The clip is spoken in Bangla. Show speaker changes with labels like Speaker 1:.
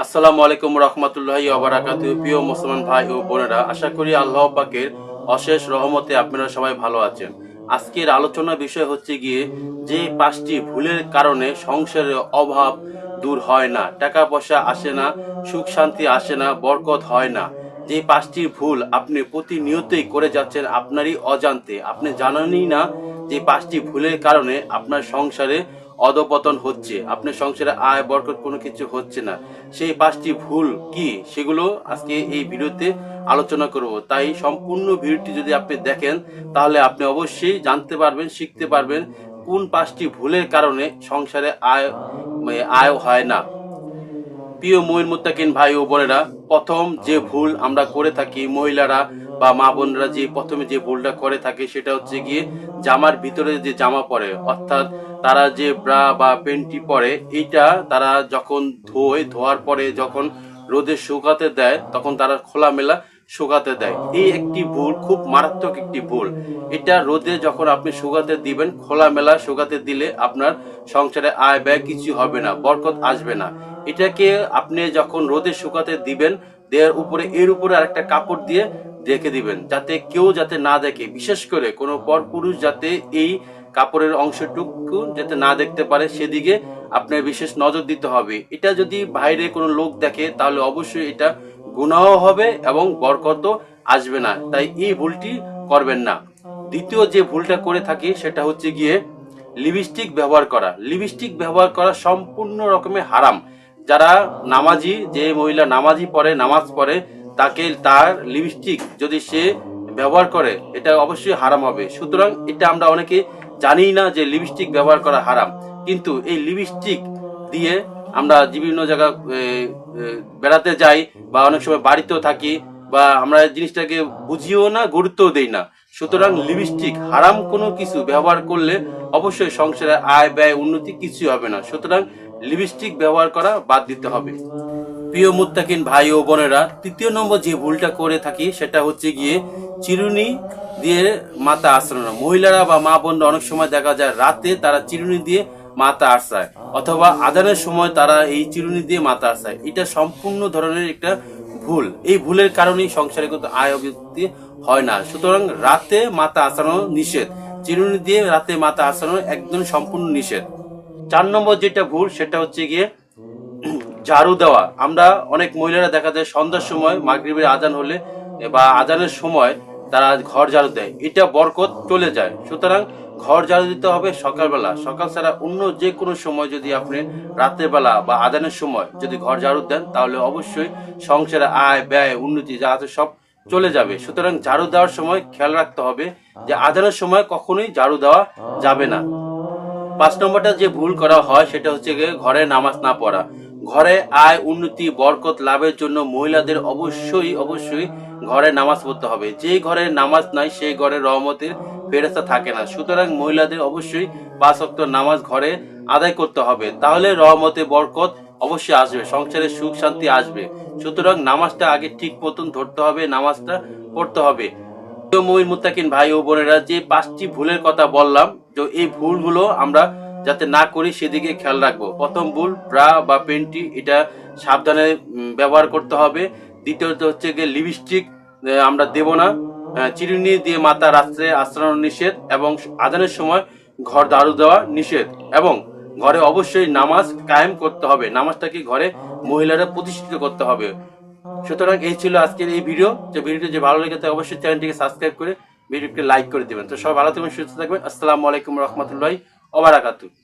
Speaker 1: আসসালামু আলাইকুম রহমতুল্লাহি ওয়া বারাকাতুহু। প্রিয় মুসলমান ভাই ও বোনেরা, আশা করি আল্লাহ পাকের অশেষ রহমতে আপনারা সবাই ভালো আছেন। আজকের আলোচনার বিষয় হচ্ছে গিয়ে যে 5টি ভুলের কারণে সংসারের অভাব দূর হয় না, টাকা পয়সা আসে না, সুখ শান্তি আসে না, বরকত হয় না। যে 5টি ভুল আপনি প্রতিনিয়তই করে যাচ্ছেন আপনারই অজান্তে, আপনি জানেনই না যে 5টি ভুলের কারণে আপনার সংসারে অধপতন হচ্ছে, আপনার সংসারে আয় বরকত কোনো কিছু হচ্ছে না। সেই 5টি ভুল কি সেগুলো আজকে এই ভিডিওতে আলোচনা করব। তাই সম্পূর্ণ ভিডিওটি যদি আপনি দেখেন তাহলে আপনি অবশ্যই জানতে পারবেন, শিখতে পারবেন কোন 5টি ভুলের কারণে সংসারে আয় হয় না। প্রিয় মুমিন মুত্তাকিন ভাই ও বোনেরা, প্রথম যে ভুল আমরা করে থাকি মহিলারা বা মা বোনরা, যে প্রথমে যে ভুলটা করে থাকে সেটা হচ্ছে গিয়ে জামার ভিতরে যে জামা পরে, অর্থাৎ তারা যে ব্রা বা প্যান্টি পরে, এইটা তারা যখন ধোয়ার পরে যখন রোদে শুকাতে দেয় তখন তারা খোলামেলা শুকাতে দেয়। এই একটি ভুল, খুব মারাত্মক একটি ভুল। এটা রোদে যখন আপনি শুকাতে দিবেন, খোলামেলা শুকাতে দিলে আপনার সংসারে আয় ব্যয় কিছু হবে না, বরকত আসবে না। এটাকে আপনি যখন রোদে শুকাতে দিবেন, দেওয়ার উপরে এর উপরে আরেকটা কাপড় দিয়ে রেখে দিবেন, যাতে কেউ যাতে না দেখে, বিশেষ করে কোনো পরপুরুষ যাতে এই কাপড়ের অংশটুকু যাতে না দেখতে পারে, সেদিকে আপনার বিশেষ নজর দিতে হবে। এটা যদি বাইরে কোনো লোক দেখে তাহলে অবশ্যই এটা গুনাহ হবে এবং বরকতও আসবে না। তাই এই ভুলটি করবেন না। দ্বিতীয় যে ভুলটা করে থাকি সেটা হচ্ছে গিয়ে লিপস্টিক ব্যবহার করা। লিপস্টিক ব্যবহার করা সম্পূর্ণ রকমের হারাম। যারা নামাজি, যে মহিলা নামাজি পড়ে, নামাজ পড়ে, তাকে তার লিপস্টিক যদি সে ব্যবহার করে এটা অবশ্যই হারাম হবে। সুতরাং এটা আমরা অনেকে জানি না যে লিপস্টিক ব্যবহার করা হারাম, কিন্তু এই লিপস্টিক দিয়ে আমরা বিভিন্ন জায়গা বেড়াতে যাই বা অনেক সময় বাড়িতেও থাকি, বা আমরা জিনিসটাকে বুঝিও না, গুরুত্বও দেই না। সুতরাং লিপস্টিক হারাম কোনো কিছু ব্যবহার করলে অবশ্যই সংসারে আয় ব্যয় উন্নতি কিছুই হবে না। সুতরাং লিপস্টিক ব্যবহার করা বাদ দিতে হবে। প্রিয় মুত্তাকিন ভাই ও বোনেরা, তৃতীয় নম্বর যে ভুলটা করে থাকি সেটা হচ্ছে গিয়ে চিরুনি দিয়ে মাথা আঁচড়ানো। মহিলারা বা মা বোনরা অনেক সময় দেখা যায় রাতে তারা চিরুনি দিয়ে মাথা আঁচড়ায়, অথবা আজানের সময় তারা এই চিরুনি দিয়ে মাথা আঁচড়ায়। এটা সম্পূর্ণ ধরনের একটা ভুল। এই ভুলের কারণেই সংসারে কিন্তু আয় অভিবৃদ্ধি হয় না। সুতরাং রাতে মাথা আঁচড়ানো নিষেধ, চিরুনি দিয়ে রাতে মাথা আঁচড়ানো একদম সম্পূর্ণ নিষেধ। 4 নম্বর যেটা ভুল সেটা হচ্ছে গিয়ে ঝাড়ু দেওয়া। আমরা অনেক মহিলারা দেখা যায় সন্ধ্যার সময়, মাগরিবের আজান হলে বা আজানের সময় তারা ঘর ঝাড়ু দেয়, এটা বরকত চলে যায়। সুতরাং ঘর ঝাড়ু দিতে হবে সকালবেলা। সকাল ছাড়া অন্য যে কোনো সময় যদি আপনি রাতের বেলা বা আজানের সময় যদি ঘর ঝাড়ু দেন তাহলে অবশ্যই সংসারে আয় ব্যয় উন্নতি যা আছে সব চলে যাবে। সুতরাং ঝাড়ু দেওয়ার সময় খেয়াল রাখতে হবে যে আজানের সময় কখনোই ঝাড়ু দেওয়া যাবে না। 5 নম্বরটা যে ভুল করা হয় সেটা হচ্ছে গিয়ে ঘরে নামাজ না পড়া। ঘরে আয় উন্নতি বরকত লাভের জন্য মহিলাদের অবশ্যই ঘরে নামাজ পড়তে হবে। যে ঘরে নামাজ নাই সেই ঘরে রহমতের ফেরেশতা থাকে না। সুতরাং মহিলাদের অবশ্যই 5 ওয়াক্ত নামাজ ঘরে আদায় করতে হবে, তাহলে রহমতে বরকত অবশ্যই আসবে, সংসারে সুখ শান্তি আসবে। সুতরাং নামাজটা আগে ঠিক মতন ধরতে হবে, নামাজটা পড়তে হবে। মুমিন মুত্তাকিন ভাই ও বোনেরা, যে 5টি ভুলের কথা বললাম, তো এই ভুলগুলো আমরা যাতে না করি সেদিকে খেয়াল রাখবো। প্রথম ভুল, ব্রা বা পেন্টি, এটা সাবধানে ব্যবহার করতে হবে। দ্বিতীয়ত হচ্ছে গিয়ে লিপস্টিক আমরা দেব না। চিরুনি দিয়ে মাথা রাত্রে আঁচড়ানো নিষেধ, এবং আজানের সময় ঘর ঝাড়ু দেওয়া নিষেধ, এবং ঘরে অবশ্যই নামাজ কায়েম করতে হবে, নামাজটাকে ঘরে মহিলারা প্রতিষ্ঠিত করতে হবে। সুতরাং এই ছিল আজকের এই ভিডিও। যে ভিডিওটি যে ভালো লেগে থাকে অবশ্যই চ্যানেলটিকে সাবস্ক্রাইব করে ভিডিওটিকে লাইক করে দিবেন। তো সবাই ভালো থাকবেন, সুস্থ থাকবেন। আসসালামু আলাইকুম রহমতুল্লাহি ওয়া বারাকাতুহু।